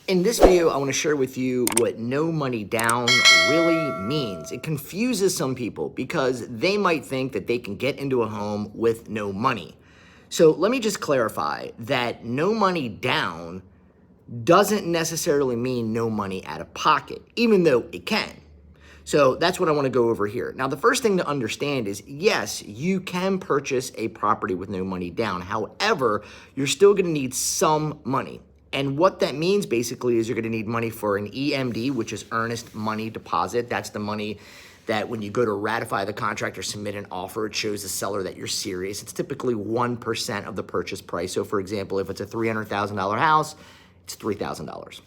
In this video, I want to share with you what no money down really means. It confuses some people because they might think that they can get into a home with no money. So let me just clarify that no money down doesn't necessarily mean no money out of pocket, even though it can. So that's what I want to go over here. Now, the first thing to understand is, yes, you can purchase a property with no money down. However, you're still going to need some money. And what that means basically is you're going to need money for an EMD, which is earnest money deposit. That's the money that when you go to ratify the contract or submit an offer, it shows the seller that you're serious. It's typically 1% of the purchase price. So for example, if it's a $300,000 house, it's $3,000.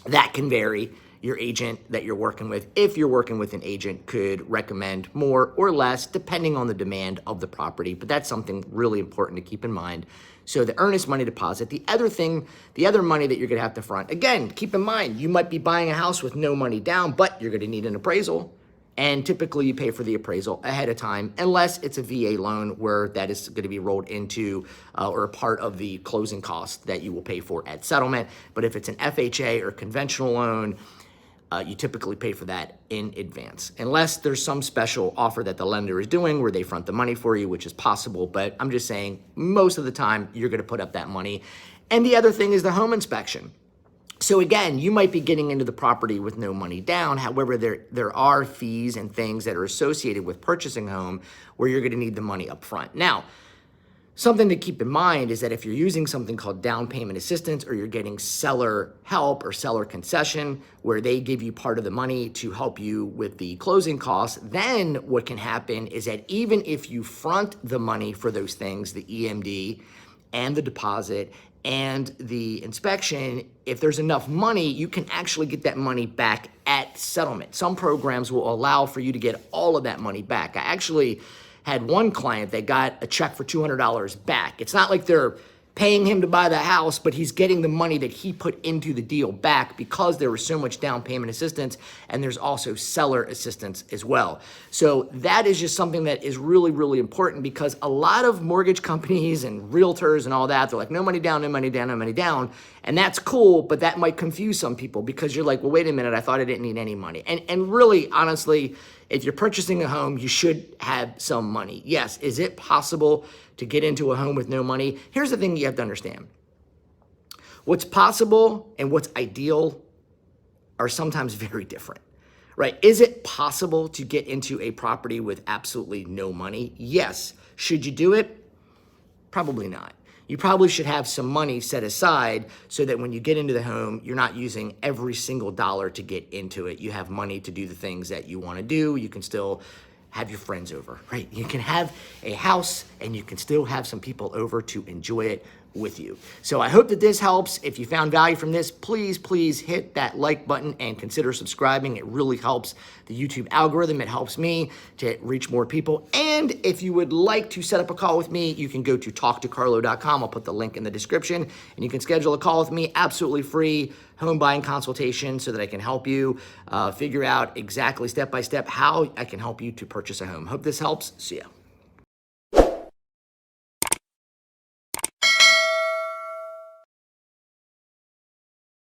That can vary. Your agent that you're working with, if you're working with an agent, could recommend more or less depending on the demand of the property. But that's something really important to keep in mind. So the earnest money deposit, the other money that you're gonna have to front, again, keep in mind, you might be buying a house with no money down, but you're gonna need an appraisal. And typically you pay for the appraisal ahead of time, unless it's a VA loan where that is going to be rolled into or a part of the closing costs that you will pay for at settlement. But if it's an FHA or conventional loan, you typically pay for that in advance, unless there's some special offer that the lender is doing where they front the money for you, which is possible. But I'm just saying most of the time you're going to put up that money. And the other thing is the home inspection. So again, you might be getting into the property with no money down. However, there are fees and things that are associated with purchasing a home where you're going to need the money up front. Now, something to keep in mind is that if you're using something called down payment assistance, or you're getting seller help or seller concession, where they give you part of the money to help you with the closing costs, then what can happen is that even if you front the money for those things, the EMD and the deposit and the inspection, if there's enough money, you can actually get that money back at settlement. Some programs will allow for you to get all of that money back. I actually had one client that got a check for $200 back. It's not like they're paying him to buy the house, but he's getting the money that he put into the deal back because there was so much down payment assistance, and there's also seller assistance as well. So that is just something that is really, really important, because a lot of mortgage companies and realtors and all that, they're like, no money down, no money down, no money down. And that's cool, but that might confuse some people because you're like, well, wait a minute, I thought I didn't need any money. And really, honestly, if you're purchasing a home, you should have some money. Yes, is it possible to get into a home with no money? Here's the thing you have to understand. What's possible and what's ideal are sometimes very different, right? Is it possible to get into a property with absolutely no money? Yes. Should you do it? Probably not. You probably should have some money set aside so that when you get into the home, you're not using every single dollar to get into it. You have money to do the things that you want to do. You can still have your friends over, right? You can have a house and you can still have some people over to enjoy it with you. So I hope that this helps. If you found value from this, please hit that like button and consider subscribing. It really helps the YouTube algorithm. It helps me to reach more people. And if you would like to set up a call with me, you can go to talktocarlo.com. I'll put the link in the description, and you can schedule a call with me, absolutely free home buying consultation, so that I can help you figure out exactly step by step how I can help you to purchase a home. Hope this helps. See ya.